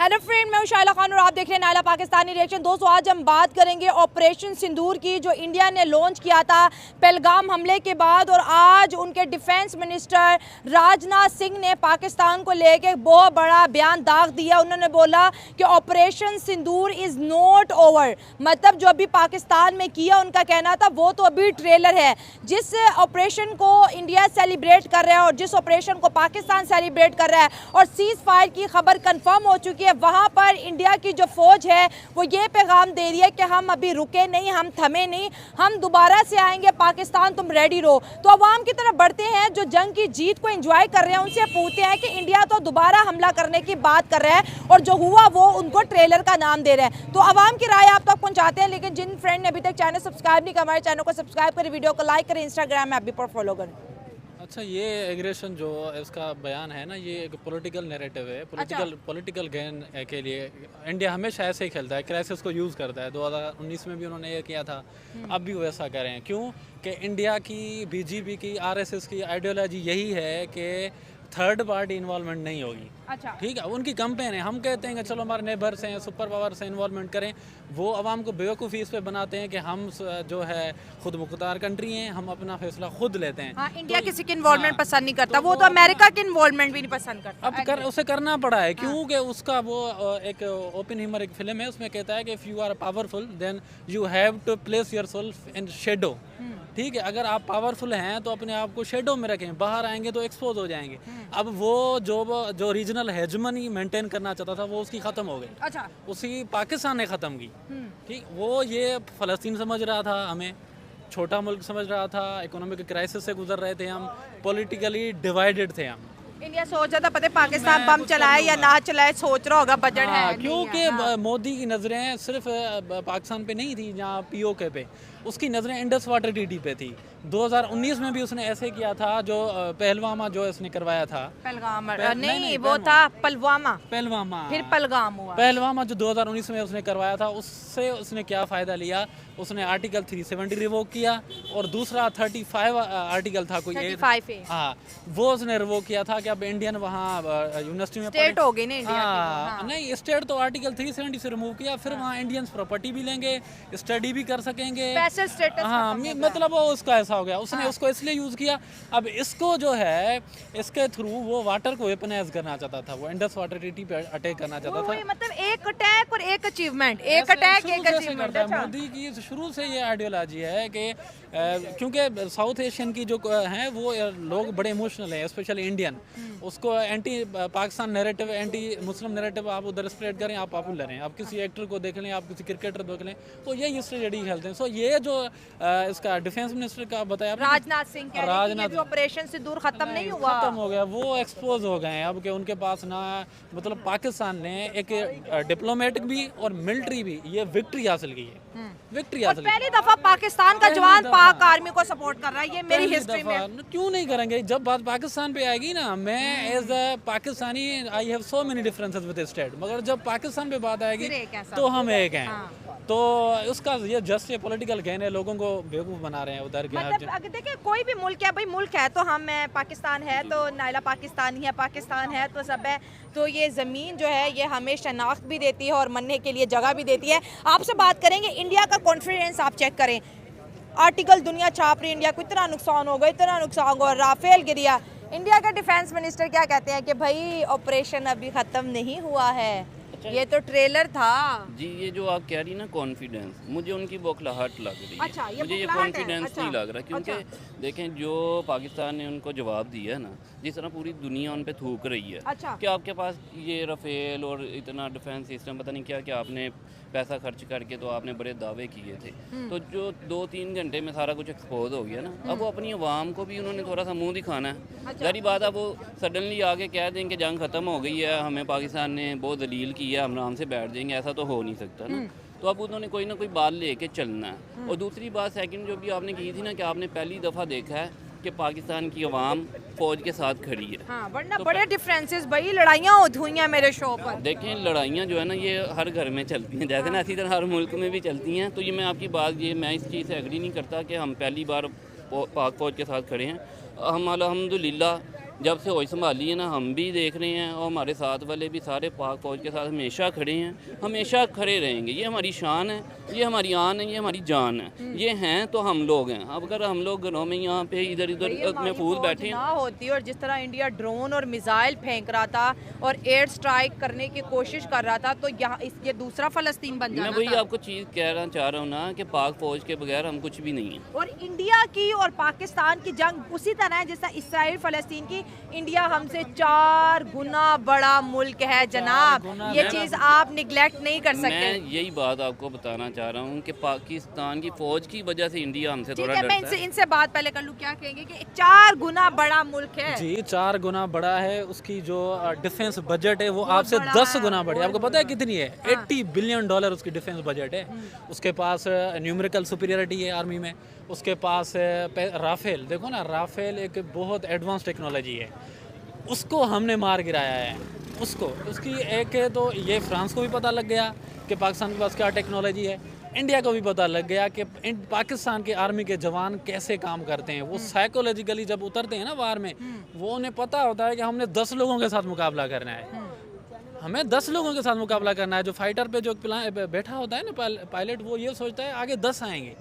Hello friend, मैं हूं शाइला खान और आप देख रहे हैं नायला पाकिस्तानी रिएक्शन। दोस्तों, आज हम बात करेंगे ऑपरेशन सिंदूर की, जो इंडिया ने लॉन्च किया था पहलगाम हमले के बाद। और आज उनके डिफेंस मिनिस्टर राजनाथ सिंह ने पाकिस्तान को लेकर बहुत बड़ा बयान दाग दिया। उन्होंने बोला कि operation Sindoor is not over, मतलब जो अभी पाकिस्तान में किया, उनका कहना था वो तो अभी ट्रेलर है। जिस ऑपरेशन को इंडिया सेलिब्रेट कर रहा है और जिस ऑपरेशन को पाकिस्तान सेलिब्रेट कर रहा है और सीज फायर की खबर कंफर्म हो चुकी है, वहां पर इंडिया की जो फौज है वो ये पैगाम दे रही है कि हम अभी रुके नहीं, हम थमे नहीं, हम दोबारा से आएंगे, पाकिस्तान तुम रेडी रहो। तो अवाम की तरफ बढ़ते हैं, जो जंग की जीत को एंजॉय कर रहे हैं, उनसे पूछते हैं कि इंडिया तो दोबारा हमला करने की बात कर रहा है और जो हुआ वो उनको ट्रेलर का नाम दे रहा है। तो अवाम की राय आप तक पहुंचाते हैं, लेकिन जिन फ्रेंड ने अभी तक चैनल सब्सक्राइब नहीं किया, हमारे चैनल को सब्सक्राइब करें, वीडियो को लाइक करें, इंस्टाग्राम में अभी पर फॉलो करें। अच्छा, ये एग्रेशन जो इसका बयान है ना, ये एक पॉलिटिकल नैरेटिव है। पॉलिटिकल गेन के लिए इंडिया हमेशा ऐसे ही खेलता है, क्राइसिस को यूज़ करता है। 2019 में भी उन्होंने ये किया था, अब भी वो ऐसा कर रहे हैं। क्यों कि इंडिया की बीजेपी की आरएसएस की आइडियोलॉजी यही है कि थर्ड पार्टी इन्वॉल्वमेंट नहीं होगी। अच्छा, ठीक है, उनकी कैंपेन है। हम कहते हैं कि चलो हमारे नेबर्स हैं, सुपर पावर से इन्वॉल्वमेंट करें। वो आवाम को बेवकूफ़ी इस पे बनाते हैं कि हम जो है खुद मुख्तार कंट्री हैं, हम अपना फैसला खुद लेते हैं। हाँ, इंडिया किसी की इन्वॉल्वमेंट पसंद नहीं करता, वो तो अमेरिका की इन्वॉल्वमेंट भी नहीं पसंद करता। उसे करना पड़ा है, क्योंकि उसका वो एक ओपन ह्यूमर एक फिल्म है, उसमें कहता है कि if you are powerful then you have to place yourself in shadow. ठीक है, अगर आप पावरफुल हैं तो अपने आप को शेडो में रखें, बाहर आएंगे तो एक्सपोज हो जाएंगे। अब वो जो रीजनल हेजमनी मेंटेन करना चाहता था वो उसकी ख़त्म हो गई। अच्छा, उसी पाकिस्तान ने ख़त्म की। ठीक, वो ये फ़लस्तीन समझ रहा था, हमें छोटा मुल्क समझ रहा था, इकोनॉमिक क्राइसिस से गुजर रहे थे हम, पॉलिटिकली डिवाइडेड थे हम। इंडिया सोच रहा था पता है पाकिस्तान बम चलाए या ना चलाए, सोच रहा होगा, बजट है। क्योंकि मोदी की नज़रें सिर्फ पाकिस्तान पे नहीं थी, जहाँ पीओके पे उसकी नज़रें इंडस वाटर ट्रीटी पे थी। 2019 में भी उसने ऐसे किया था, जो पहलवामा जो इसने करवाया था। पहलगाम नहीं, वो था पलवामा, फिर पहलगाम हुआ। पहलवामा जो 2019 में उसने करवाया था, उससे उसने क्या फ़ायदा लिया? उसने आर्टिकल 370 रिवोक किया और दूसरा 35 आर्टिकल था कोई, 35 हाँ, वो उसने रिवोक किया था कि अब इंडियन वहाँ यूनिवर्सिटी में स्टेट हो गई ना इंडिया की। हाँ, नहीं, स्टेट तो आर्टिकल 370 से रिमूव किया, फिर वहाँ इंडियंस प्रॉपर्टी भी लेंगे, स्टडी भी कर सकेंगे। हाँ, मतलब वो उसका ऐसा हो गया, उसने उसको इसलिए यूज़ किया। अब इसको जो है, इसके थ्रू वो वाटर को वेपनाइज करना चाहता था, वो इंडस वाटर ट्रीटी पे अटैक करना चाहता था। मतलब एक अटैक और एक अचीवमेंट, एक अटैक एक अचीवमेंट। मोदी की शुरू से ये आइडियोलॉजी है कि क्योंकि साउथ एशियन की जो हैं वो लोग बड़े इमोशनल हैं, स्पेशली इंडियन। उसको anti Pakistan narrative, anti Muslim narrative आप उधर स्प्रेड करें, आप पॉपुलर हैं। आप किसी एक्टर को देख लें, आप किसी क्रिकेटर देख लें, तो ये स्ट्रेटजी खेलते हैं। सो ये जो इसका डिफेंस मिनिस्टर का बताया राजनाथ सिंह, राजनाथ ऑपरेशन से दूर खत्म नहीं हुआ, खत्म हो गया, वो एक्सपोज हो गए हैं अब, कि उनके पास ना, मतलब पाकिस्तान ने एक डिप्लोमेटिक भी और मिलिट्री भी ये विक्ट्री हासिल की है। विक्ट्री हासिल पहली दफा पाकिस्तान का जवान पाक आर्मी को सपोर्ट कर रहा है, ये मेरी हिस्ट्री में। क्यों नहीं करेंगे? जब बात पाकिस्तान पे आएगी ना, मैं as a Pakistani I have so many differences with state, मगर जब पाकिस्तान पे बात आएगी तो हम एक हैं। तो उसका ये जस्ट ये पॉलिटिकल गेन है, लोगों को बेवकूफ़ बना रहे हैं उधर के। मतलब अगर देखिए, कोई भी मुल्क है भाई, मुल्क है तो हम है, पाकिस्तान है तो नायला पाकिस्तानी है, पाकिस्तान है तो सब है। तो ये ज़मीन जो है ये हमें शनाख्त भी देती है और मनने के लिए जगह भी देती है। आपसे बात करेंगे इंडिया का कॉन्फिडेंस, आप चेक करें, आर्टिकल दुनिया छाप रही, इंडिया को इतना नुकसान होगा, इतना नुकसान होगा, राफेल गिरिया। इंडिया के डिफेंस मिनिस्टर क्या कहते हैं कि भाई ऑपरेशन अभी ख़त्म नहीं हुआ है, ये तो ट्रेलर था। जी, ये जो आप कह रही ना कॉन्फिडेंस, मुझे उनकी बौखलाहट लग रही है। अच्छा, मुझे ये कॉन्फिडेंस नहीं लग रहा, क्योंकि देखें जो पाकिस्तान ने उनको जवाब दिया है ना, जिस तरह पूरी दुनिया उन पे थूक रही है। अच्छा, कि आपके पास ये रफेल और इतना डिफेंस सिस्टम, पता नहीं क्या क्या आपने पैसा खर्च करके तो आपने बड़े दावे किए थे, तो जो 2-3 घंटे में सारा कुछ एक्सपोज हो गया ना, अब वो अपनी आवाम को भी उन्होंने थोड़ा सा मुंह दिखाना है। जारी बात है, वो सडनली आके कह दें कि जंग ख़त्म हो गई है, हमें पाकिस्तान ने बहुत दलील की है, हम आराम से बैठ जाएंगे, ऐसा तो हो नहीं सकता ना। तो अब उन्होंने कोई ना कोई बात लेके चलना है। और दूसरी बात सेकंड जो भी आपने की थी ना, कि आपने पहली दफ़ा देखा है कि पाकिस्तान की आवाम फौज के साथ खड़ी है। हाँ, वरना तो बड़े डिफरेंसेस भाई, लड़ाइयाँ हुई हैं मेरे शो पर। देखें, लड़ाइयाँ जो है ना ये हर घर में चलती हैं, जैसे ना इसी तरह हर मुल्क में भी चलती हैं। तो ये मैं आपकी बात, ये मैं इस चीज़ से एग्री नहीं करता कि हम पहली बार पाक फौज के साथ खड़े हैं। हम अल्हम्दुलिल्लाह जब से होश संभाली है ना, हम भी देख रहे हैं और हमारे साथ वाले भी सारे पाक फौज के साथ हमेशा खड़े हैं, हमेशा खड़े रहेंगे। ये हमारी शान है, ये हमारी आन है, ये हमारी जान है। ये हैं तो हम लोग हैं। अब अगर हम लोग घरों में यहाँ पे इधर इधर महफूज बैठे ना होती और जिस तरह इंडिया ड्रोन और मिसाइल फेंक रहा था और एयर स्ट्राइक करने की कोशिश कर रहा था, तो यहाँ ये दूसरा फ़लस्तीन बन जाना मैं वही था। आपको चीज़ कहना चाह रहा हूँ ना कि पाक फौज के बगैर हम कुछ भी नहीं है। और इंडिया की और पाकिस्तान की जंग उसी तरह है जैसा इसराइल फ़लस्तीन की। इंडिया हमसे 4 गुना बड़ा मुल्क है जनाब, ये चीज़ आप निगलेक्ट नहीं कर सकते। मैं यही बात आपको बताना चाह रहा हूँ कि पाकिस्तान की फौज की वजह से इंडिया हमसे ठीक थोड़ा है, मैं डरता है। इनसे बात पहले कर लूँ। क्या कहेंगे कि 4 गुना बड़ा मुल्क है? जी 4 गुना बड़ा है। उसकी जो डिफेंस बजट है वो बहुत आपसे बड़ा 10 है, गुना बड़ी है। आपको पता है कितनी है? हाँ। 80 बिलियन डॉलर उसकी डिफेंस बजट है। उसके पास न्यूमेरिकल सुपीरियरिटी है आर्मी में। उसके पास राफेल, देखो ना, राफेल एक बहुत एडवांस टेक्नोलॉजी है। उसको हमने मार गिराया है। उसकी एक है तो ये फ्रांस को भी पता लग गया कि पाकिस्तान के पास क्या टेक्नोलॉजी है। इंडिया को भी पता लग गया कि पाकिस्तान के आर्मी के जवान कैसे काम करते हैं। वो साइकोलॉजिकली जब उतरते हैं ना वार में, वो उन्हें पता होता है कि हमने 10 लोगों के साथ मुकाबला करना है। हमें 10 लोगों के साथ मुकाबला करना है। जो फाइटर पे जो बैठा होता है ना पायलट, वो ये सोचता है आगे 10 आएंगे।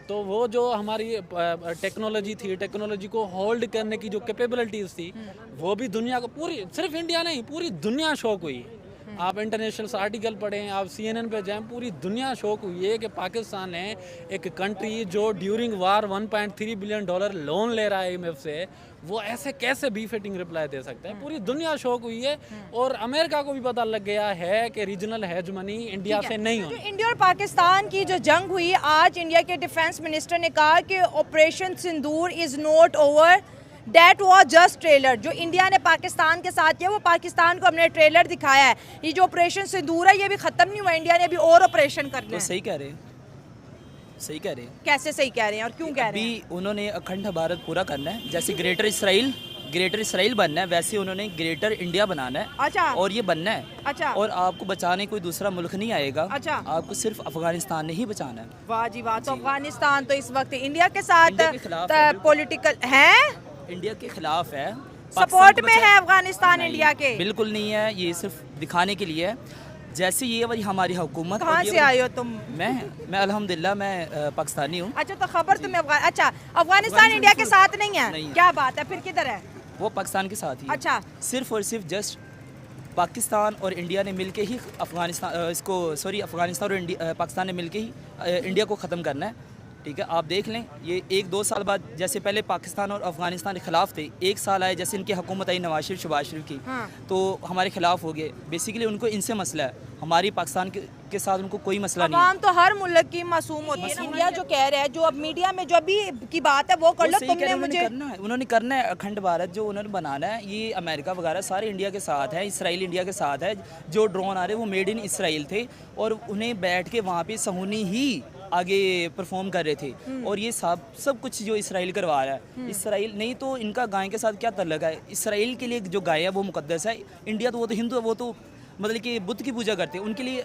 तो वो जो हमारी टेक्नोलॉजी थी, टेक्नोलॉजी को होल्ड करने की जो कैपेबिलिटीज़ थी, वो भी दुनिया को, पूरी, सिर्फ इंडिया नहीं, पूरी दुनिया शौक हुई। आप इंटरनेशनल आर्टिकल पढ़ें, आप CNN पे जाएं, पूरी दुनिया शौक हुई है कि पाकिस्तान ने एक कंट्री जो ड्यूरिंग वार 1.3 बिलियन डॉलर लोन ले रहा है IMF से, वो ऐसे कैसे बीफिटिंग रिप्लाई दे सकता है। पूरी दुनिया शौक हुई है। और अमेरिका को भी पता लग गया है कि रीजनल हेजमनी इंडिया से नहीं जो होनी। इंडिया और पाकिस्तान की जो जंग हुई, आज इंडिया के डिफेंस मिनिस्टर ने कहा कि operation Sindoor is not over, That was just trailer. जो इंडिया ने पाकिस्तान के साथ किया, वो पाकिस्तान को हमने ट्रेलर दिखाया है। ये जो ऑपरेशन सिंदूर है, ये भी खत्म नहीं हुआ। इंडिया ने अभी और ऑपरेशन करना तो है। सही कह रहे हैं, सही कह रहे हैं। कैसे सही कह रहे हैं और क्यों कह रहे हैं? अभी उन्होंने अखंड भारत पूरा करना है। जैसे ग्रेटर इसराइल बनना है, वैसे उन्होंने ग्रेटर इंडिया बनाना है। अच्छा। और ये बनना है। अच्छा। और आपको बचाने कोई दूसरा मुल्क नहीं आएगा। अच्छा। आपको सिर्फ अफगानिस्तान ने ही बचाना है। वाह जी वाह। तो अफगानिस्तान तो इस वक्त इंडिया के साथ इंडिया के खिलाफ है, पॉलिटिकल है, इंडिया के खिलाफ है, सपोर्ट में है अफगानिस्तान इंडिया के? बिल्कुल नहीं है, ये सिर्फ दिखाने के लिए है। जैसे ये वाली हमारी हुकूमत। कहाँ से आए हो तुम? मैं अल्हम्दुलिल्लाह मैं पाकिस्तानी हूँ। अच्छा, तो खबर तुम्हें अच्छा, अफगानिस्तान इंडिया के साथ नहीं है? नहीं है। क्या बात है, फिर किधर है? वो पाकिस्तान के साथ ही है। अच्छा। सिर्फ और सिर्फ जस्ट पाकिस्तान और इंडिया ने मिलके ही अफगानिस्तान और पाकिस्तान ने मिलके ही इंडिया को ख़त्म करना है। ठीक है, आप देख लें, ये 1-2 साल बाद, जैसे पहले पाकिस्तान और अफगानिस्तान के खिलाफ थे, 1 साल आए जैसे इनकी हुकूमत आई नवाज शरीफ शहबाज शरीफ की, हाँ। तो हमारे खिलाफ हो गए। बेसिकली उनको इनसे मसला है, हमारी पाकिस्तान के साथ उनको कोई मसला नहीं है। आवाम तो हर मुल्क की मासूम होती है। इंडिया जो कह रहा है, जो अब मीडिया में जो अभी की बात है वो कर लो। तुमने मुझे उन्होंने करना है अखंड भारत जो उन्होंने बनाना है। ये अमेरिका वगैरह सारे इंडिया के साथ है, इसराइल इंडिया के साथ है। जो ड्रोन आ रहे वो मेड इन इसराइल थे और उन्हें बैठ के वहाँ पे सहूनी ही आगे परफॉर्म कर रहे थे। और ये सब कुछ जो इसराइल करवा रहा है, इसराइल नहीं तो इनका गाय के साथ क्या तल्लक है? इसराइल के लिए जो गाय है वो मुकद्दस है। इंडिया तो वो तो हिंदू है, वो तो मतलब कि बुद्ध की पूजा करते हैं। उनके लिए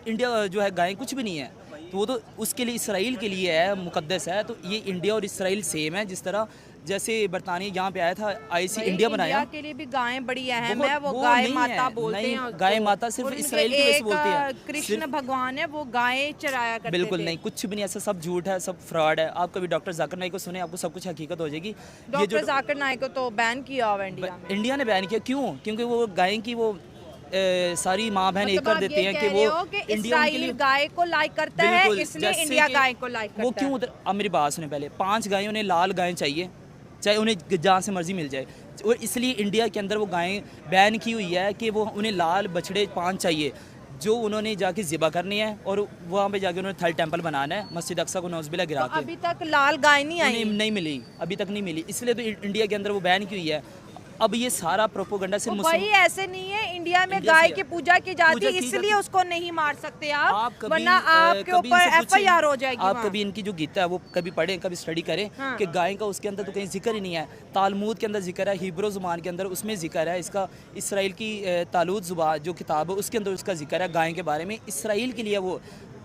इंडिया जो है गाय कुछ भी नहीं है। तो वो तो उसके लिए, इसराइल के लिए है, मुकद्दस है। तो ये इंडिया और इसराइल सेम है। जिस तरह जैसे बरतानिया यहाँ पे आया था, IC इंडिया बनाया, इंडिया के लिए भी गायें बड़ी अहम है। वो वो गाय नहीं माता है, बोलते नहीं, हैं उसको। गाय माता सिर्फ और उनके इसराइल की वजह से बोलते हैं। कृष्ण सिर्फ- भगवान है, वो गायें चराया करते बिल्कुल थे। नहीं, कुछ भी नहीं, ऐसा सब झूठ है, सब फ्रॉड है। आप कभी डॉक्टर जाकिर नाइक को सुने, आपको सब कुछ हकीकत हो जाएगी। डॉक्टर जाकिर नाइक को तो बैन किया हुआ इंडिया में। इंडिया ने बैन किया, क्यों? क्योंकि वो गाय की वो सारी माँ बहन एक मतलब कर आप देते ये हैं कह कि रहे वो हो कि इंडिया उनके इसराइल लिए गाय को लाइक करता है, बिल्कुल, इसलिए जैसे इंडिया कि गाय को लाइक करता वो है। क्यों उधर? अब मेरी बात सुने पहले, 5 गायें, उन्हें लाल गायें चाहिए, चाहे उन्हें जहाँ से मर्जी मिल जाए। और इसलिए इंडिया के अंदर वो गायें बैन की हुई है कि वो उन्हें लाल बछड़े 5 चाहिए, जो उन्होंने जाके ज़िबा करनी है और वहाँ पे जाके उन्होंने थर्ड टेंपल बनाना है, मस्जिद अक्सा को नौज़बिल्ला गिरा तो के। अभी तक लाल गाय नहीं आई। नहीं मिली, अभी तक नहीं मिली, इसलिए तो इंडिया के अंदर वो बैन की हुई है। अब ये सारा प्रोपोगंडा तो सिर्फ भाई ऐसे नहीं है, इंडिया में इंडिया गाय से की पूजा की जाती पूजा है, की इसलिए जाती। उसको नहीं मार सकते आप, कभी, वरना आपके कभी ऊपर इनसे पूछें, FIR हो जाएगी। आप वहाँ। कभी इनकी जो गीता है वो कभी पढ़ें, कभी स्टडी करें हाँ। कि गाय का उसके अंदर तो कहीं जिक्र ही नहीं है। तालमूद के अंदर जिक्र है, हिब्रू ज़ुबान के अंदर उसमें जिक्र है, इसका इसराइल की तालूद ज़ुबान जो किताब है उसके अंदर उसका जिक्र है गाय के बारे में। इसराइल के लिए वो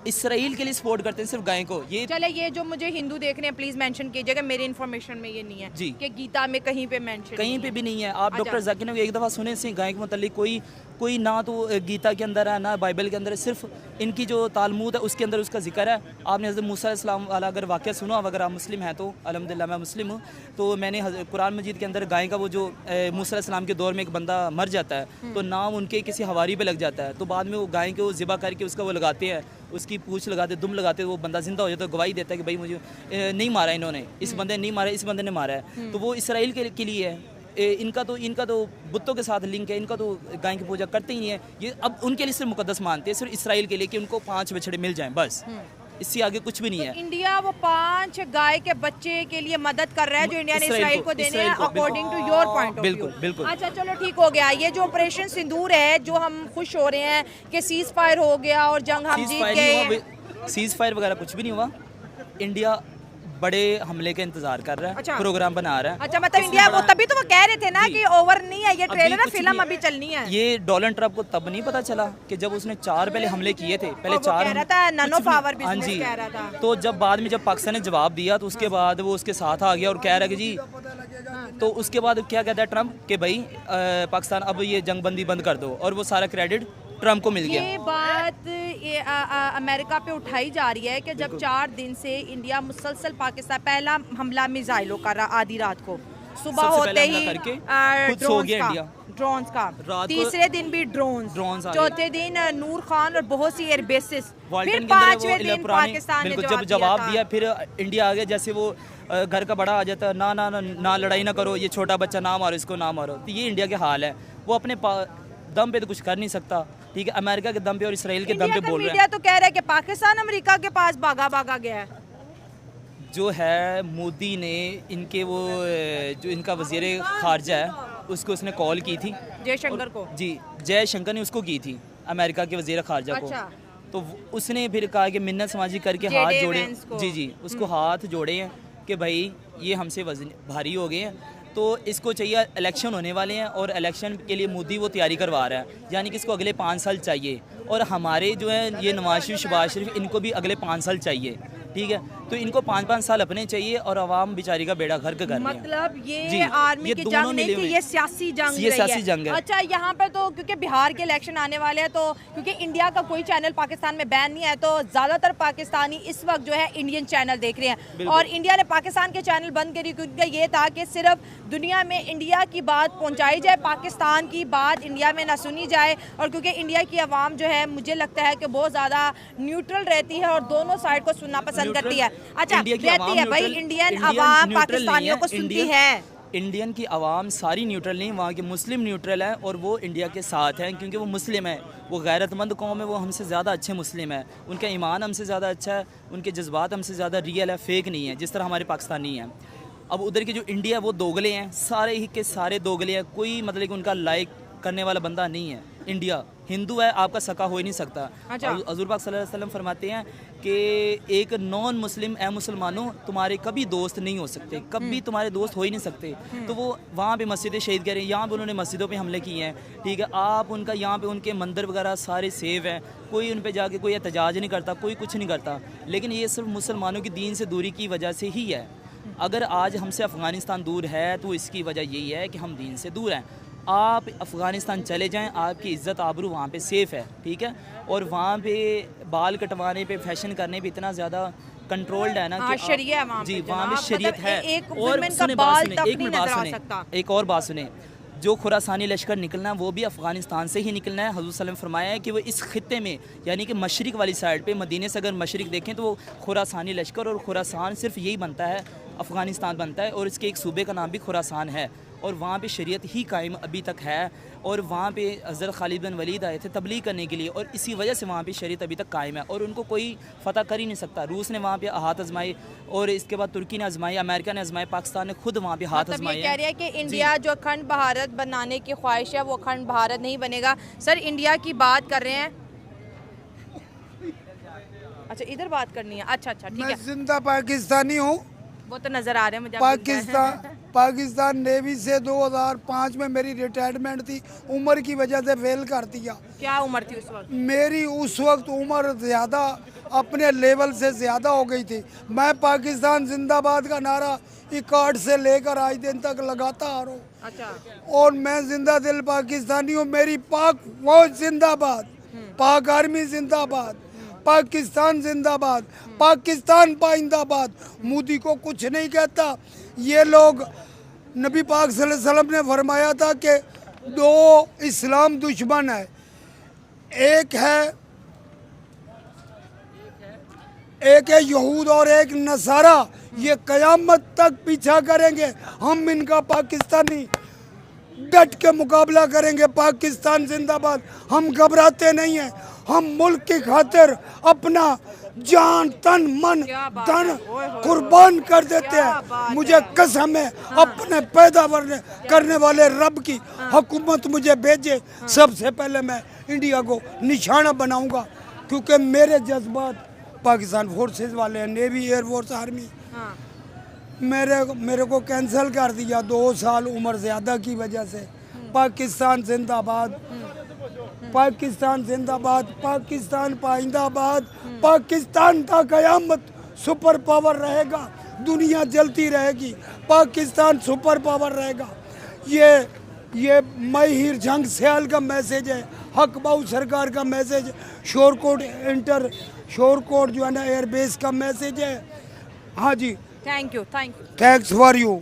इसराइल के लिए सपोर्ट करते हैं सिर्फ गाय को। ये चले, ये जो मुझे हिंदू देख रहे हैं प्लीज मेंशन कीजिएगा, मेरी इन्फॉर्मेशन में ये नहीं है जी कि गीता में कहीं पे मेंशन कहीं पे भी नहीं है। आप अच्छा। डॉक्टर जाकिर ने एक दफ़ा सुने से गाय के मतलब कोई ना तो गीता के अंदर है ना बाइबल के अंदर है, सिर्फ इनकी जो तालमूद है उसके अंदर उसका जिक्र है। आपने हज़रत मूसा अलैहिस्सलाम वाला अगर वाक़या सुना, अगर आप मुस्लिम हैं तो अल्हम्दुलिल्लाह मैं मुस्लिम हूँ, तो मैंने कुरान मजीद के अंदर गाय का वो जो मूसा अलैहिस्सलाम के दौर में एक बंदा मर जाता है तो नाम उनके किसी हवारी पे लग जाता है, तो बाद में वो गाय को ज़िबा करके उसका वो लगाते हैं, उसकी पूँछ लगाते, दुम लगाते, वो बंदा जिंदा हो जाता है, गवाही देता है कि भाई मुझे नहीं मारा इन्होंने, इस बंदे ने नहीं मारा, इस बंदे ने मारा है। तो वो इसराइल के लिए है। इनका तो बुतों के साथ लिंक है, इनका तो गाय की पूजा करते ही नहीं है। ये अब उनके लिए सिर्फ मुकद्दस मानते हैं, सिर्फ इसराइल के लिए कि उनको 5 बछड़े मिल जाएं, बस इससे आगे कुछ भी नहीं है। इंडिया वो 5 गाय के बच्चे के लिए मदद कर रहा है जो इंडिया ने इसराइल को देने हैं, according to your point of view. बिल्कुल बिल्कुल। अच्छा चलो ठीक हो गया। ये जो ऑपरेशन सिंदूर है, जो हम खुश हो रहे हैं कि सीज फायर हो गया और जंग हम जीत गए, सीज फायर वगैरह कुछ भी नहीं हुआ। इंडिया बड़े हमले का इंतजार कर रहा है। अच्छा। प्रोग्राम बना रहा है। अच्छा मतलब इंडिया वो तभी तो वो कह रहे थे ना कि ओवर नहीं है ये ट्रेलर, ना फिल्म अभी चलनी है। ये डोनाल्ड ट्रंप को तब नहीं पता चला कि जब उसने 4 पहले हमले किए थे, पहले 4 कह रहा था ननो पावर हाँ बिजनेस जी, कह रहा था। तो जब बाद में जब पाकिस्तान ने जवाब दिया तो उसके बाद वो उसके साथ आ गया और कह रहा है कि जी, तो उसके बाद क्या कहता है ट्रंप कि भाई पाकिस्तान अब ये जंगबंदी बंद कर दो, और वो सारा क्रेडिट ट्रंप को मिल गया। ये बात अमेरिका पे उठाई जा रही है कि जब 4 दिन से इंडिया मुसलसल पाकिस्तान, पहला हमला मिसाइलों का आधी रात को, सुबह सबसे होते पहले ही हमला करके खुद सो गया इंडिया। ड्रोन्स का, रात को तीसरे दिन भी ड्रोन्स, आ गए। चौथे दिन नूर खान और बहुत सी एयरबेसेस, फिर वाल्टन के अंदर 5वें दिन पाकिस्तान ने जब जवाब दिया, फिर इंडिया आ गया। जैसे वो घर का बड़ा आ जाता है, ना ना ना ना लड़ाई ना करो, ये छोटा बच्चा ना मारो, इसको ना मारो। तो ये इंडिया के हाल है। वो अपने दम पे तो कुछ कर नहीं सकता, ठीक है, अमेरिका के दम पे और इसराइल के दम पे बोल रहे हैं। मीडिया तो कह रहा है कि पाकिस्तान अमेरिका के पास भागा गया है। जो है मोदी ने इनके वो जो इनका वजीर खारजा है उसको उसने कॉल की थी, जयशंकर को। जी, जयशंकर ने उसको की थी, अमेरिका के वजीर खारजा को। अच्छा। तो उसने फिर कहा कि मिन्नत समाजी करके JD हाथ जोड़े, Vance को। जी उसको हाथ जोड़े हैं कि भाई ये हमसे वजन भारी हो गए हैं, तो इसको चाहिए, इलेक्शन होने वाले हैं और इलेक्शन के लिए मोदी वो तैयारी करवा रहा है, यानी कि इसको अगले 5 साल चाहिए, और हमारे जो है ये नवाज शरीफ, शहबाज शरीफ, इनको भी अगले 5 साल चाहिए, ठीक है। तो इनको 5-5 साल अपने चाहिए और आवाम बेचारी का बेड़ा गर्क कर रही है। मतलब ये आर्मी की जंग नहीं थी, ये सियासी जंग ये सियासी जंग है। अच्छा, यहाँ पे तो क्योंकि बिहार के इलेक्शन आने वाले हैं, तो क्योंकि इंडिया का कोई चैनल पाकिस्तान में बैन नहीं है, तो ज़्यादातर पाकिस्तानी इस वक्त जो है इंडियन चैनल देख रहे हैं, और इंडिया ने पाकिस्तान के चैनल बंद करी क्योंकि ये था कि सिर्फ दुनिया में इंडिया की बात पहुँचाई जाए, पाकिस्तान की बात इंडिया में ना सुनी जाए। और क्योंकि इंडिया की आवाम जो है, मुझे लगता है कि बहुत ज़्यादा न्यूट्रल रहती है और दोनों साइड को सुनना पसंद करती है। अच्छा, रहती है भाई, इंडियन आवाम पाकिस्तानियों को सुनती है। इंडियन की आवाम सारी न्यूट्रल नहीं, वहाँ के मुस्लिम न्यूट्रल है और वो इंडिया के साथ हैं क्योंकि वो मुस्लिम है, वो गैरतमंद कौम है, वो हमसे ज़्यादा अच्छे मुस्लिम है, उनका ईमान हमसे ज़्यादा अच्छा है, उनके जज्बात हमसे ज़्यादा रियल है, फेक नहीं है जिस तरह हमारे पाकिस्तानी हैं। अब उधर के जो इंडिया, वो दोगले हैं, सारे ही के सारे दोगले हैं, कोई मतलब कि उनका लाइक करने वाला बंदा नहीं है। इंडिया हिंदू है, आपका सका हो ही नहीं सकता। अच्छा। हज़ूर पाक सल्लल्लाहु अलैहि वसल्लम फरमाते हैं कि एक नॉन मुस्लिम ए मुसलमानों तुम्हारे कभी दोस्त नहीं हो सकते, कभी तुम्हारे दोस्त हो ही नहीं सकते। तो वो वहाँ पे मस्जिद शहीद कह रहे हैं, यहाँ पे उन्होंने मस्जिदों पे हमले किए हैं, ठीक है, आप उनका यहाँ पे उनके मंदिर वगैरह सारे सेव हैं, कोई उन पे जाके कोई एहतजाज नहीं करता, कोई कुछ नहीं करता, लेकिन ये सिर्फ मुसलमानों की दीन से दूरी की वजह से ही है। अगर आज हमसे अफ़गानिस्तान दूर है तो इसकी वजह यही है कि हम दीन से दूर हैं। आप अफ़गानिस्तान चले जाएं, आपकी इज़्ज़त आबरू वहाँ पे सेफ़ है, ठीक है, और वहाँ पे बाल कटवाने पे, फैशन करने पे इतना ज़्यादा कंट्रोल्ड है ना कि शरिया है वहाँ पे, जी वहाँ पे शरीयत है। एक और वुमेन का सुने बाल बात तक सुने, नहीं नजर आ सकता। एक और बात सुने, जो खुरासानी लश्कर निकलना है वो भी अफ़गानिस्तान से ही निकलना है। हज़रत सल्लल्लाहु अलैहि वसल्लम फरमाया है कि वो इस खित्ते में, यानी कि मशरिक वाली साइड पे, मदीने से अगर मशरिक देखें तो वो खुरासानी लश्कर, और खुरासान सिर्फ यही बनता है, अफ़गानिस्तान बनता है, और इसके एक सूबे का नाम भी खुरासान है, और वहाँ पे शरीयत ही कायम अभी तक है, और वहाँ पे हज़रत खालिद बिन वलीद आए थे तबलीग करने के लिए, और इसी वजह से वहाँ पे शरीयत अभी तक कायम है, और उनको कोई फ़तह कर ही नहीं सकता। रूस ने वहाँ पे हाथ आजमाए, और इसके बाद तुर्की ने आजमाई, अमेरिका ने आजमाए, पाकिस्तान ने खुद वहाँ पे हाथ आजमाए। कह रही है कि इंडिया जो अखंड भारत बनाने की ख्वाहिश है वो अखंड भारत नहीं बनेगा। सर इंडिया की बात कर रहे हैं, अच्छा इधर बात करनी है, अच्छा ठीक है। मैं जिंदा पाकिस्तानी हूँ, वो तो नजर आ रहे हैं मुझे। पाकिस्तान नेवी से 2005 में मेरी रिटायरमेंट थी, उम्र की वजह से फेल कर दिया। क्या उम्र थी उस वक्त? मेरी उस वक्त उम्र ज़्यादा अपने लेवल से ज़्यादा हो गई थी। मैं पाकिस्तान जिंदाबाद का नारा इकार्ड से लेकर आज दिन तक लगाता आ रहा हूँ। अच्छा, और मैं जिंदा दिल पाकिस्तानी हूँ। मेरी पाक फौज जिंदाबाद, पाक आर्मी जिंदाबाद, पाकिस्तान जिंदाबाद, पाकिस्तान पाइंदाबाद। मोदी को कुछ नहीं कहता। ये लोग, नबी पाक सल्लल्लाहु अलैहि वसल्लम ने फरमाया था कि दो इस्लाम दुश्मन है, एक है यहूद और एक नसारा। ये कयामत तक पीछा करेंगे। हम इनका पाकिस्तानी डट के मुकाबला करेंगे। पाकिस्तान जिंदाबाद। हम घबराते नहीं हैं। हम मुल्क की खातिर अपना जान, तन, मन, धन कुर्बान कर देते हैं। मुझे कसम है अपने पैदा करने वाले रब की, हुकूमत मुझे भेजे, सबसे पहले मैं इंडिया को निशाना बनाऊंगा, क्योंकि मेरे जज्बात पाकिस्तान फोर्सेस वाले हैं, नेवी, एयरफोर्स, आर्मी। मेरे को कैंसिल कर दिया 2 साल उम्र ज़्यादा की वजह से। पाकिस्तान जिंदाबाद, पाकिस्तान जिंदाबाद, पाकिस्तान पाइंदाबाद। पाकिस्तान का कयामत सुपर पावर रहेगा, दुनिया जलती रहेगी, पाकिस्तान सुपर पावर रहेगा। ये महिर जंग सयाल का मैसेज है, हक बाऊ सरकार का मैसेज, शोरकोट जो है ना एयरबेस का मैसेज है। हाँ जी, thank you, thanks for you.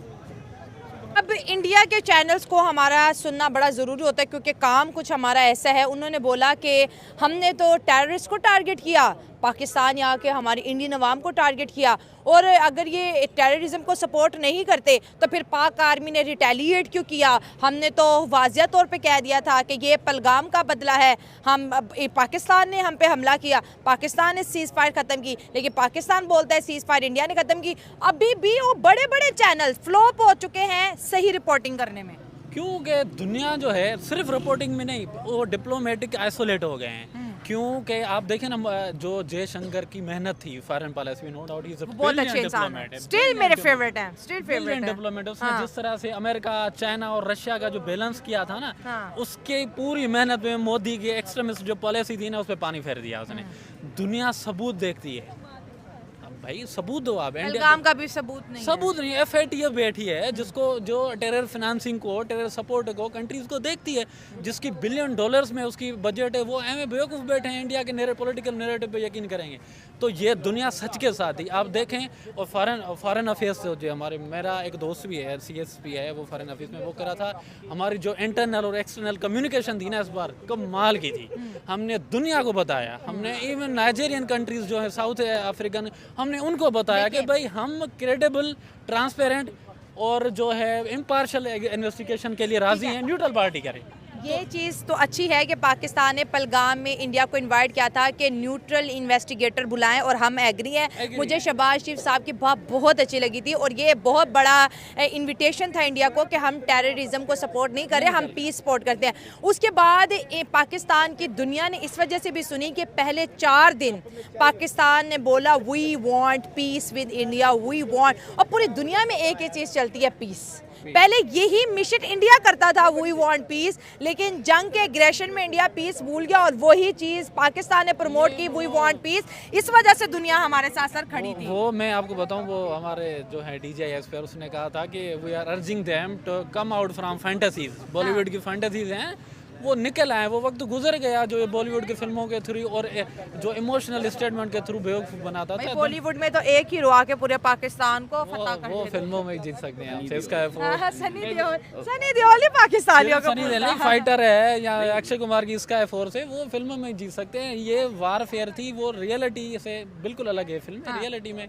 अब इंडिया के चैनल्स को हमारा सुनना बड़ा ज़रूरी होता है, क्योंकि काम कुछ हमारा ऐसा है। उन्होंने बोला कि हमने तो टेररिस्ट को टारगेट किया, पाकिस्तान यहाँ के हमारी इंडियन अवाम को टारगेट किया, और अगर ये टेररिज्म को सपोर्ट नहीं करते तो फिर पाक आर्मी ने रिटेलिएट क्यों किया? हमने तो वाज़िया तौर पे कह दिया था कि ये पहलगाम का बदला है। पाकिस्तान ने हम पे हमला किया, पाकिस्तान ने सीज़ फायर ख़त्म की, लेकिन पाकिस्तान बोलता है सीज़ फायर इंडिया ने ख़त्म की। अभी भी वो बड़े बड़े चैनल फ्लॉप हो चुके हैं सही रिपोर्टिंग करने में, क्योंकि दुनिया जो है सिर्फ रिपोर्टिंग में नहीं, वो डिप्लोमेटिक आइसोलेट हो गए हैं। क्योंकि आप देखें ना, जो जयशंकर की मेहनत थी फॉरेन पॉलिसी में, no doubt he is a बहुत अच्छे इंसान है, स्टिल मेरे फेवरेट हैं, स्टिल फेवरेट हैं डिप्लोमेट। उसने जिस तरह से अमेरिका, चाइना और रशिया का जो बैलेंस किया था ना, उसके पूरी मेहनत में मोदी की एक्सट्रीमिस्ट जो पॉलिसी थी ना, उस पर पानी फेर दिया उसने। दुनिया सबूत देखती है, भाई सबूत दो आप। पहलगाम का भी सबूत नहीं, सबूत नहीं। FATF बैठी है जिसको, जो टेरर फाइनेंसिंग को, टेरर सपोर्ट को कंट्रीज को देखती है, जिसकी $बिलियन में उसकी बजट है। वो एम बेवकूफ़ बैठे हैं, इंडिया के पॉलिटिकल नैरेटिव पे यकीन करेंगे तो ये दुनिया सच के साथ ही आप देखें। और फॉरेन अफेयर्स जो हमारे, मेरा एक दोस्त भी है, CSP है, वो फॉरेन अफेयर्स में वो करा था। हमारी जो इंटरनल और एक्सटर्नल कम्युनिकेशन थी ना, इस बार कमाल की थी। हमने दुनिया को बताया, हमने इवन नाइजेरियन कंट्रीज जो है साउथ अफ्रीकन, हमने उनको बताया कि भाई हम क्रेडिबल, ट्रांसपेरेंट और जो है इम्पार्शियल इन्वेस्टिगेशन के लिए राजी हैं, न्यूट्रल पार्टी करें। ये चीज़ तो अच्छी है कि पाकिस्तान ने पहलगाम में इंडिया को इनवाइट किया था कि न्यूट्रल इन्वेस्टिगेटर बुलाएं, और हम एग्री हैं। मुझे शहबाज शरीफ साहब की बात बहुत अच्छी लगी थी, और ये बहुत बड़ा इनविटेशन था इंडिया को कि हम टेररिज्म को सपोर्ट नहीं करें, हम पीस सपोर्ट करते हैं। उसके बाद पाकिस्तान की दुनिया ने इस वजह से भी सुनी कि पहले 4 दिन पाकिस्तान ने बोला we want peace with India, we want, और पूरी दुनिया में एक ही चीज़ चलती है, पीस। पहले यही मिशन इंडिया करता था, वी वांट पीस, लेकिन जंग के एग्रेशन में इंडिया पीस भूल गया, और वही चीज़ पाकिस्तान ने प्रमोट की, वी वांट पीस। इस वजह से दुनिया हमारे साथ सर खड़ी थी। वो मैं आपको बताऊं, वो हमारे जो है DJI पर, उसने कहा था कि we are urging them to come out from fantasies. Bollywood की फैंटेसीज हैं, वो निकल आए, वो वक्त गुजर गया जो ये बॉलीवुड की फिल्मों के थ्रू और जो इमोशनल स्टेटमेंट के थ्रू बेवकूफ़ बनाता था। बॉलीवुड में तो एक ही रुआ के पूरे पाकिस्तान को फतह कर वो फिल्मों में जीत सकते हैं आपसे। इसका सनी देओल ही पाकिस्तानियों को, सनी देओल फाइटर है, या अक्षय कुमार की स्काई फोर्स है, वो फिल्मों में जीत सकते हैं। ये वारफेयर थी, वो रियलिटी से बिल्कुल अलग है। फिल्म रियलिटी में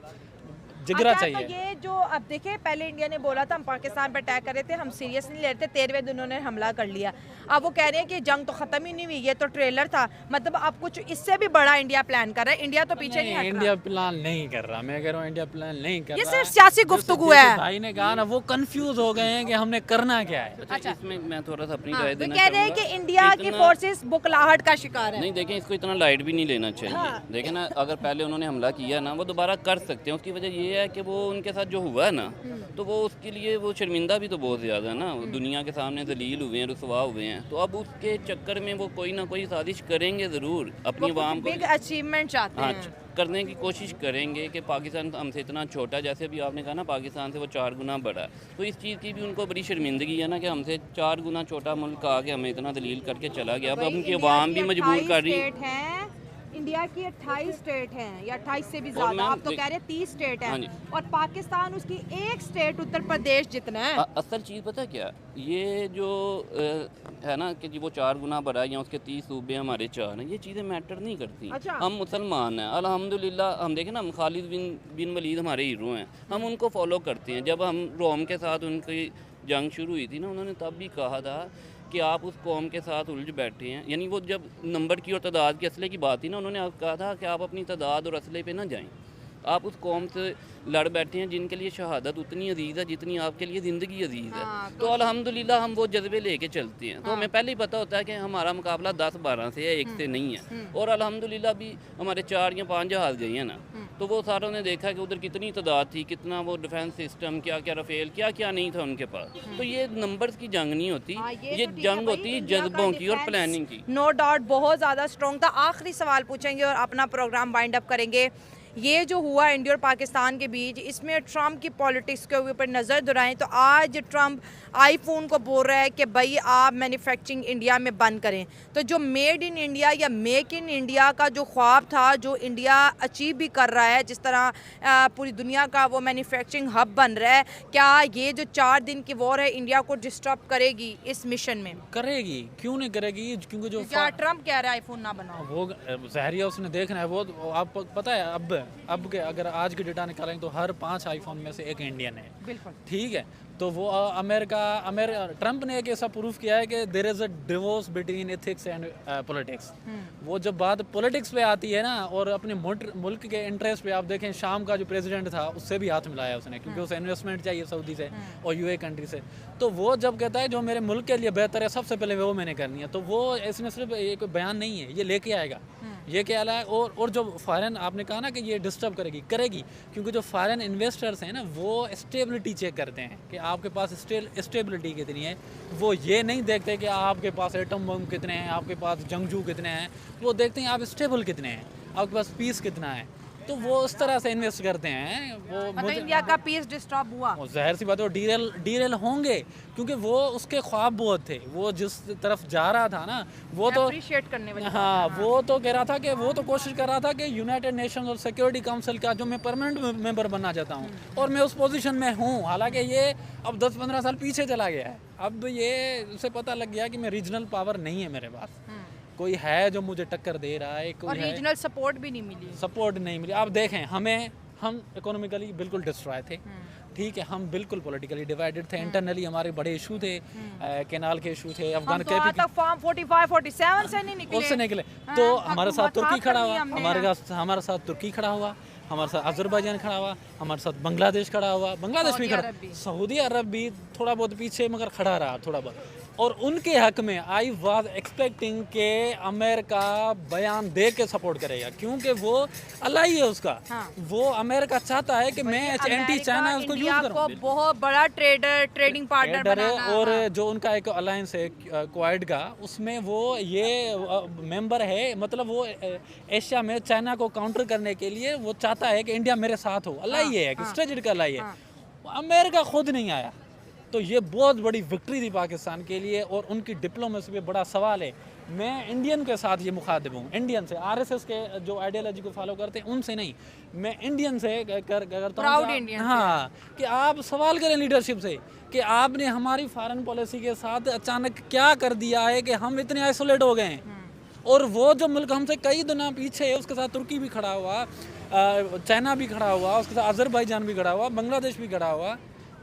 जिगरा चाहिए। तो ये जो अब देखिए, पहले इंडिया ने बोला था हम पाकिस्तान पर अटैक कर रहे थे, हम सीरियस नहीं ले रहे थे, 13वें दिन उन्होंने हमला कर लिया। अब वो कह रहे हैं कि जंग तो खत्म ही नहीं हुई, ये तो ट्रेलर था। मतलब अब कुछ इससे भी बड़ा इंडिया प्लान कर रहा है। इंडिया तो पीछे नहीं हट रहा। इंडिया प्लान नहीं कर रहा, मैं कह रहा हूँ इंडिया प्लान नहीं कर रहा। ये सिर्फ सियासी गुफ्तगू है। भाई ने कहा ना, वो कंफ्यूज हो गए हैं कि हमने करना क्या है। अच्छा, इसमें मैं थोड़ा सा अपनी राय देना कह रहे हैं कि इंडिया की फोर्सेस बुकलाहट का शिकार है। नहीं, देखें, इसको इतना लाइट भी नहीं लेना चाहिए। देखें ना, अगर पहले उन्होंने हमला किया ना, वो दोबारा कर सकते हैं। उसकी वजह ये ये है कि वो उनके साथ जो हुआ है ना, तो वो उसके लिए वो शर्मिंदा भी तो बहुत ज़्यादा है ना, दुनिया के सामने जलील हुए हैं, रुसवा हुए हैं। तो अब उसके चक्कर में वो कोई ना कोई साजिश करेंगे ज़रूर, अपनी आवाम को बिग अचीवमेंट चाहते हाँ हैं। करने की कोशिश करेंगे कि पाकिस्तान हमसे इतना छोटा, जैसे अभी आपने कहा ना पाकिस्तान से वो 4 गुना बड़ा है, तो इस चीज़ की भी उनको बड़ी शर्मिंदगी है ना कि हमसे 4 गुना छोटा मुल्क आके हमें इतना दलील करके चला गया। अब भाई, उनकी इंडिया आवाम की भी मजबूर 28 कर रही स्टेट हैं, इंडिया की 28 स्टेट हैं या 28 से भी ज्यादा, मैम आप तो कह रहे हैं 30 स्टेट हाँ हैं, जी। और पाकिस्तान उसकी एक स्टेट उत्तर प्रदेश जितना है। असल चीज़ पता क्या, ये जो है ना कि जी वो 4 गुना बड़ा है या उसके 30 सूबे हमारे 4 हैं, ये चीज़ें मैटर नहीं करती। अच्छा। हम मुसलमान हैं अल्हम्दुलिल्लाह, हम देखें ना, हम खालिद बिन वलीद हमारे हीरो हैं, हम उनको फॉलो करते हैं। जब हम रोम के साथ उनकी जंग शुरू हुई थी ना, उन्होंने तब भी कहा था कि आप उस कौम के साथ उलझ बैठे हैं, यानी वो जब नंबर की और तादाद के असले की बात थी ना, उन्होंने कहा था कि आप अपनी तादाद और असले पे ना जाएं, आप उस कौम से लड़ बैठे हैं जिनके लिए शहादत उतनी अजीज़ है जितनी आपके लिए ज़िंदगी अजीज़ है। हाँ, तो अल्हम्दुलिल्लाह हम वो जज्बे लेके चलते हैं। तो हमें पहले ही पता होता है कि हमारा मुकाबला 10-12 से है, 1 से नहीं है। और अल्हम्दुलिल्लाह भी हमारे 4 या 5 जहाज़ गए हैं ना, तो वो सारों ने देखा कि उधर कितनी तादाद थी, कितना वो डिफेंस सिस्टम, क्या क्या रफेल, क्या क्या नहीं था उनके पास। तो ये नंबर्स की जंग नहीं होती, हाँ, ये तो ठीक है जंग भाई, होती है इंडिया का जज्बों की और डिफेंस प्लानिंग की। नो डाउट बहुत ज़्यादा स्ट्रॉन्ग था। आखिरी सवाल पूछेंगे और अपना प्रोग्राम वाइंड अप करेंगे। ये जो हुआ इंडिया और पाकिस्तान के बीच, इसमें ट्रम्प की पॉलिटिक्स के ऊपर नज़र दुराएं तो आज ट्रम्प आईफोन को बोल रहा है कि भाई आप मैन्युफैक्चरिंग इंडिया में बंद करें। तो जो मेड इन इंडिया या मेक इन इंडिया का जो ख्वाब था, जो इंडिया अचीव भी कर रहा है, जिस तरह पूरी दुनिया का वो मैन्युफैक्चरिंग हब बन रहा है, क्या ये जो 4 दिन की वॉर है इंडिया को डिस्टर्ब करेगी इस मिशन में? करेगी, क्यों नहीं करेगी, क्योंकि जो क्या ट्रम्प कह रहा है आईफोन ना बनाओ? वो जहरिया उसने देखना है। वो आप पता है अब के अगर आज की डेटा निकालेंगे तो हर 5 आईफोन में से 1 इंडियन है। बिल्कुल ठीक है, तो वो ट्रम्प ने एक ऐसा प्रूफ किया है कि there is a divorce between ethics and politics. वो जब बात पॉलिटिक्स पे आती है ना और अपने मुल्क के इंटरेस्ट पे, आप देखें शाम का जो प्रेसिडेंट था उससे भी हाथ मिलाया उसने, क्योंकि उसे इन्वेस्टमेंट चाहिए सऊदी से और यूए कंट्री से। तो वो जब कहता है जो मेरे मुल्क के लिए बेहतर है सबसे पहले वो मैंने करनी है, तो वो इसमें सिर्फ ये कोई बयान नहीं है, ये लेके आएगा, ये क्या है। और जो फॉरेन, आपने कहा ना कि ये डिस्टर्ब करेगी, क्योंकि जो फॉरेन इन्वेस्टर्स हैं ना वो स्टेबिलिटी चेक करते हैं कि आपके पास स्टेबिलिटी कितनी है। वो ये नहीं देखते कि आपके पास एटम बम कितने हैं, आपके पास जंगजू कितने हैं, वो देखते हैं आप स्टेबल कितने हैं, आपके पास पीस कितना है। तो वो उस तरह से इन्वेस्ट करते हैं। वो मतलब इंडिया का पीस डिस्टर्ब हुआ, जाहिर सी बात है वो डीरेल होंगे, क्योंकि वो उसके ख्वाब बहुत थे, वो जिस तरफ जा रहा था ना, वो तो अप्रिशिएट करने वाली हाँ, वो तो कह रहा था कि वो तो कोशिश कर रहा था कि यूनाइटेड नेशंस और सिक्योरिटी काउंसिल का जो मैं परमानेंट मेंबर बनना चाहता हूँ और मैं उस पोजीशन में हूँ। हालांकि ये अब 10-15 साल पीछे चला गया है। अब ये उसे पता लग गया कि मैं रीजनल पावर नहीं है मेरे पास, कोई है जो मुझे टक्कर दे रहा है, कोई और रीजनल सपोर्ट भी नहीं मिली, सपोर्ट नहीं मिली। आप देखें हम इकोनॉमिकली बिल्कुल डिस्ट्रॉय थे, ठीक है, हम बिल्कुल पॉलिटिकली डिवाइडेड थे, इंटरनली हमारे बड़े इशू थे, कैनाल के इशू थे, अफगान तो आज तक फॉर्म 45-47 से नहीं निकले, उससे निकले। तो हमारे साथ तुर्की खड़ा हुआ, हमने हमारे साथ तुर्की खड़ा हुआ, हमारे साथ अजरबैजान खड़ा हुआ, हमारे साथ बांग्लादेश खड़ा हुआ, बांग्लादेश भी खड़ा, सऊदी अरब भी थोड़ा बहुत पीछे मगर खड़ा रहा थोड़ा बहुत। और उनके हक में आई वाज एक्सपेक्टिंग के अमेरिका बयान दे के सपोर्ट करेगा, क्योंकि वो अलाई है उसका। वो अमेरिका चाहता है कि मैं एंटी चाइना उसको यूज करूं, बहुत बड़ा ट्रेडिंग पार्टनर बनाना। और जो उनका एक अलायंस है क्वाड का, उसमें वो ये मेंबर है, मतलब वो एशिया में चाइना को काउंटर करने के लिए वो चाहता है कि इंडिया मेरे साथ हो। अलाई है, स्ट्रेटेजिक अलाई है। अमेरिका खुद नहीं आया, तो ये बहुत बड़ी विक्ट्री थी पाकिस्तान के लिए, और उनकी डिप्लोमेसी पे बड़ा सवाल है। मैं इंडियन के साथ ये मुखातिब हूँ, इंडियन से, आरएसएस के जो आइडियोलॉजी को फॉलो करते हैं उनसे नहीं, मैं इंडियन से करता हूँ। हाँ, कि आप सवाल करें लीडरशिप से कि आपने हमारी फॉरेन पॉलिसी के साथ अचानक क्या कर दिया है कि हम इतने आइसोलेट हो गए हैं। और वो जो मुल्क हमसे कई गुना पीछे है, उसके साथ तुर्की भी खड़ा हुआ, चाइना भी खड़ा हुआ, उसके साथ अजरबैजान भी खड़ा हुआ, बांग्लादेश भी खड़ा हुआ।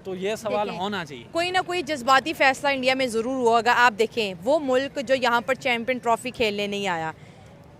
तो ये सवाल होना चाहिए। कोई ना कोई जज्बाती फैसला इंडिया में ज़रूर होगा। आप देखें वो मुल्क जो यहाँ पर चैंपियन ट्रॉफी खेलने नहीं आया,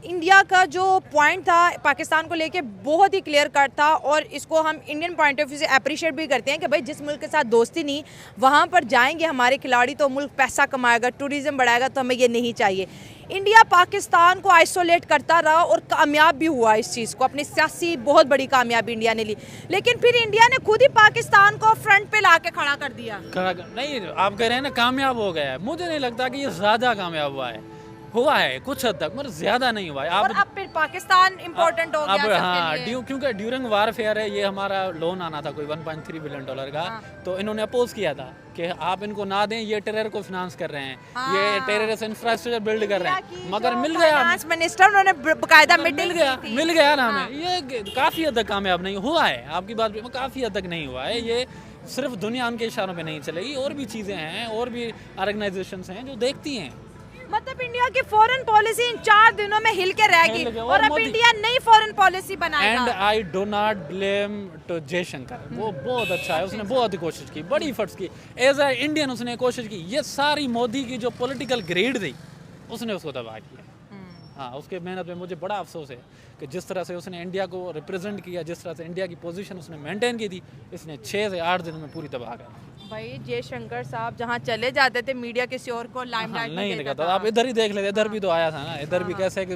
इंडिया का जो पॉइंट था पाकिस्तान को लेके बहुत ही क्लियर कट था, और इसको हम इंडियन पॉइंट ऑफ व्यू से अप्रिशिएट भी करते हैं कि भाई जिस मुल्क के साथ दोस्ती नहीं, वहाँ पर जाएंगे हमारे खिलाड़ी तो मुल्क पैसा कमाएगा, टूरिज़्म बढ़ाएगा, तो हमें ये नहीं चाहिए। इंडिया पाकिस्तान को आइसोलेट करता रहा और कामयाब भी हुआ इस चीज़ को, अपनी सियासी बहुत बड़ी कामयाबी इंडिया ने ली, लेकिन फिर इंडिया ने खुद ही पाकिस्तान को फ्रंट पे ला के खड़ा कर दिया। नहीं, आप कह रहे हैं ना कामयाब हो गया है, मुझे नहीं लगता कि ये ज़्यादा कामयाब हुआ है कुछ हद तक, मगर ज़्यादा नहीं हुआ है। और अब फिर पाकिस्तान इम्पोर्टेंट हो गया अब हाँ, सबके लिए। क्योंकि ड्यूरिंग वारफेयर है, ये हमारा लोन आना था कोई $1.3 बिलियन का, तो इन्होंने अपोज किया था कि आप इनको ना दें, ये टेरर को फाइनेंस कर रहे हैं, ये टेररिस्ट इंफ्रास्ट्रक्चर बिल्ड कर रहे हैं, मगर मिल गया। फाइनेंस मिनिस्टर उन्होंने बकायदा मिल गया ना हमें, ये काफ़ी हद तक कामयाब नहीं हुआ है। आपकी बात काफ़ी हद तक नहीं हुआ है, ये सिर्फ दुनिया उनके इशारों पे नहीं चलेगी, और भी चीज़ें हैं, और भी ऑर्गेनाइजेशंस हैं जो देखती हैं। मतलब इंडिया की फॉरेन पॉलिसी इन 4 दिनों में हिल के रह गई, और अब इंडिया नई फॉरेन पॉलिसी बनाएगा। And I do not blame to Jaishankar, वो बहुत अच्छा है, उसने बहुत कोशिश की, बड़ी एफर्ट्स की, एज ए इंडियन उसने कोशिश की। ये सारी मोदी की जो पॉलिटिकल ग्रेड थी उसने उसको तबाह किया। हाँ, उसके मेहनत में मुझे बड़ा अफसोस है कि जिस तरह से उसने इंडिया को रिप्रेजेंट किया, जिस तरह से इंडिया की पोजीशन उसने मेंटेन की थी, इसने 6 से 8 दिन में पूरी तबाह कर। भाई जयशंकर साहब जहाँ चले जाते थे मीडिया किसी और को लाइमलाइट नहीं दिखाता। आप इधर ही देख लेते, इधर भी तो आया था ना, इधर भी कैसे कि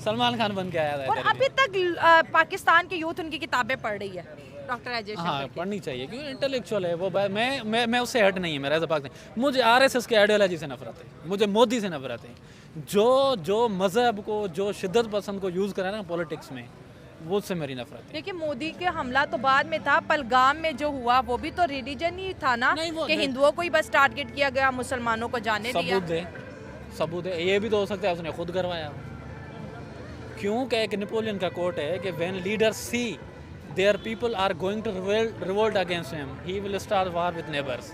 सलमान खान बन के आया था। और अभी तक पाकिस्तान की यूथ उनकी किताबें पढ़ रही है डॉक्टर अजय शंकर। हाँ, पढ़नी चाहिए क्योंकि इंटेलेक्चुअल है वो। मैं उससे हट नहीं है, मेरा जबाक नहीं। मुझे आरएसएस के आइडियोलॉजी से नफरत है, मुझे मोदी से नफरत है। जो मजहब को, जो शिद्दत पसंद को यूज़ करा ना पॉलिटिक्स में, वो से मेरी नफरत है। देखिए मोदी के हमला तो बाद में था, पहलगाम में जो हुआ वो भी तो रिलीजन ही था ना, कि हिंदुओं को ही बस टारगेट किया गया, मुसलमानों को जाने दिया। सबूत है, ये भी तो हो सकता है उसने खुद करवाया। क्योंकि एक नेपोलियन का कोट है कि when leaders see there people are going to revolt against him, he will start war with neighbours.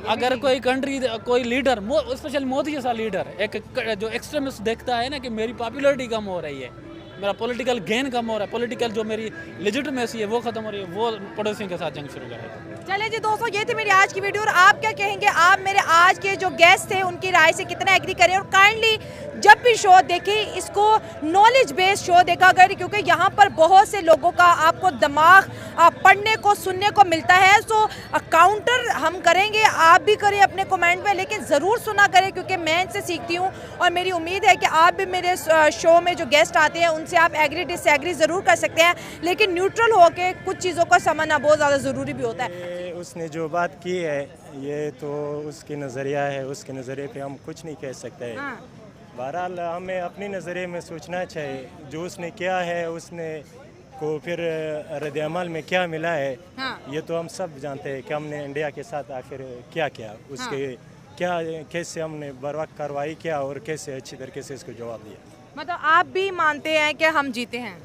अगर कोई कंट्री, कोई लीडर, स्पेशल मोदी जैसा लीडर, एक जो एक्सट्रीमिस्ट देखता है ना कि मेरी पॉपुलैरिटी कम हो रही है, मेरा पॉलिटिकल गेन कम हो रहा है, पॉलिटिकल जो मेरी लेजिटिमेसी है वो खत्म हो रही है, वो पड़ोसियों के साथ जंग शुरू करेगा। चलिए जी दोस्तों, ये थी मेरी आज की वीडियो, और आप क्या कहेंगे? आप मेरे आज के जो गेस्ट थे उनकी राय से कितना एग्री करें, और काइंडली जब भी शो देखें इसको नॉलेज बेस्ड शो देखा करें, क्योंकि यहाँ पर बहुत से लोगों का आपको दिमाग पढ़ने को, सुनने को मिलता है। सो काउंटर हम करेंगे, आप भी करें अपने कमेंट में, लेकिन ज़रूर सुना करें क्योंकि मैं इनसे सीखती हूँ, और मेरी उम्मीद है कि आप भी मेरे शो में जो गेस्ट आते हैं उनसे आप एग्री डिसएग्री ज़रूर कर सकते हैं, लेकिन न्यूट्रल होकर कुछ चीज़ों को समझना बहुत ज़्यादा ज़रूरी भी होता है। उसने जो बात की है ये तो उसकी नज़रिया है, उसके नज़रिए पे हम कुछ नहीं कह सकते हैं। बहरहाल हमें अपनी नज़रिए में सोचना चाहिए, जो उसने किया है उसने को फिर रद्द-ए-अमल में क्या मिला है, ये तो हम सब जानते हैं कि हमने इंडिया के साथ आखिर क्या किया, उसके क्या कैसे हमने बर वक्त कार्रवाई किया और कैसे अच्छी तरीके से इसको जवाब दिया। मतलब आप भी मानते हैं कि हम जीते हैं?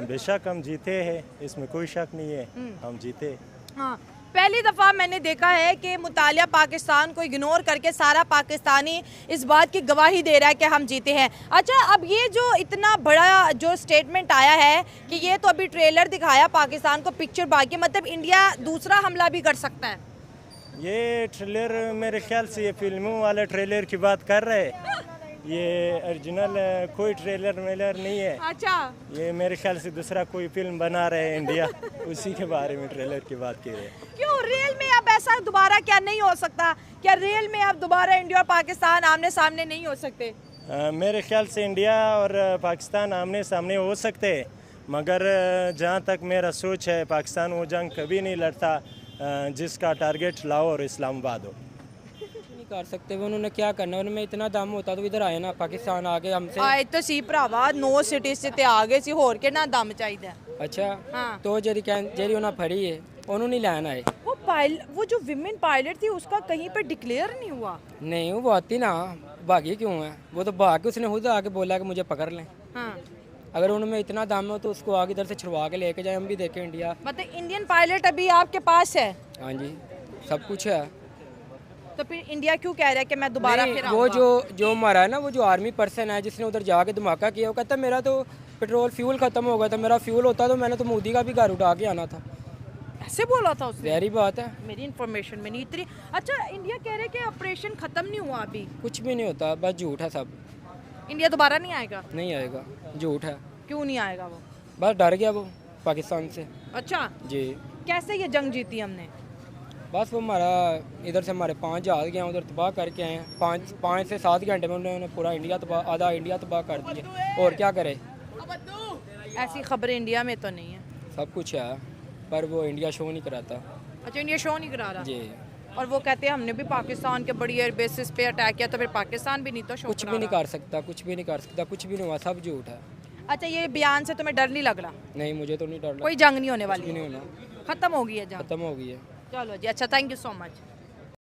बेशक हम जीते हैं, इसमें कोई शक नहीं है, हम जीते। हाँ, पहली दफ़ा मैंने देखा है कि मुतालिया पाकिस्तान को इग्नोर करके सारा पाकिस्तानी इस बात की गवाही दे रहा है कि हम जीते हैं। अच्छा, अब ये जो इतना बड़ा जो स्टेटमेंट आया है कि ये तो अभी ट्रेलर दिखाया पाकिस्तान को, पिक्चर बाकी, मतलब इंडिया दूसरा हमला भी कर सकता है? ये ट्रेलर मेरे ख्याल से ये फिल्मों वाले ट्रेलर की बात कर रहे हैं, ये ओरिजिनल कोई ट्रेलर मेलर नहीं है। अच्छा, ये मेरे ख्याल से दूसरा कोई फिल्म बना रहे हैं इंडिया, उसी के बारे में ट्रेलर की बात की रहे हैं। क्यों रियल में अब ऐसा दोबारा क्या नहीं हो सकता? क्या रियल में अब दोबारा इंडिया और पाकिस्तान आमने सामने नहीं हो सकते? मेरे ख्याल से इंडिया और पाकिस्तान आमने सामने हो सकते हैं, मगर जहाँ तक मेरा सोच है पाकिस्तान वो जंग कभी नहीं लड़ता जिसका टारगेट लाहौर और इस्लामाबाद हो। कर सकते हैं, उन्होंने क्या करना, उनमें इतना दम होता तो इधर आए ना, पाकिस्तान आगे हमसे आए तो सी भरावा 9 सिटी से ते आगे सी, होर के ना दम चाहिए। अच्छा हाँ। तो जेरी उन्हें फड़ी है उन्होंने नहीं लाना है। वो जो विमेन पायलट थी उसका कहीं पर डिक्लेयर नहीं हुआ? नहीं, वो आती ना, भागी क्यों है? वो तो भाग के उसने खुद आके बोला कि मुझे पकड़ लें। हाँ। अगर उनमें इतना दम हो तो उसको आगे इधर से छुड़वा के लेके जाए, हम भी देखें इंडिया। मतलब इंडियन पायलट अभी आपके पास है? हाँ जी, सब कुछ है। तो फिर इंडिया क्यों कह रहा है कि मैं दोबारा फिर वो जो मारा है ना, वो जो आर्मी पर्सन है जिसने उधर जाके धमाका किया, वो कहता मेरा तो पेट्रोल फ्यूल खत्म हो गया था, मेरा फ्यूल होता तो मैंने तो मोदी का भी घर उठा के आना था। ऐसे बोला था उसने? गहरी बात है, मेरी इन्फॉर्मेशन में नहीं इतनी। अच्छा, इंडिया कह रहे कि ऑपरेशन खत्म नहीं हुआ अभी? कुछ भी नहीं होता, बस झूठ है सब। इंडिया दोबारा नहीं आएगा? नहीं आएगा, झूठ है। क्यों नहीं आएगा वो? बस डर गया वो पाकिस्तान से। अच्छा जी। कैसे ये जंग जीती हमने? बस वो हमारा इधर से हमारे 5 जहाज गए हैं, उधर तबाह करके आए हैं। 5 से 7 घंटे में उन्होंने पूरा इंडिया तबाह, आधा इंडिया तबाह कर दिया। और क्या करे, ऐसी खबरें इंडिया में तो नहीं है। सब कुछ है पर वो इंडिया शो नहीं कराता। अच्छा, इंडिया शो नहीं करा रहा। जी, और वो कहते हैं हमने भी पाकिस्तान के बड़ी एयर बेसिस पे अटैक किया, तो फिर पाकिस्तान भी नहीं तो शो कुछ करा भी नहीं रहा। कर सकता, कुछ भी नहीं कर सकता, कुछ भी नहीं हुआ, सब झूठ है। अच्छा, ये बयान से तुम्हें डर नहीं लग रहा? नहीं, मुझे तो नहीं डर कोई लगता, जंग नहीं होने कुछ भी वाली, नहीं होना, खत्म हो गई है जंग। खत्म हो गई है। चलो जी, अच्छा, थैंक यू सो मच।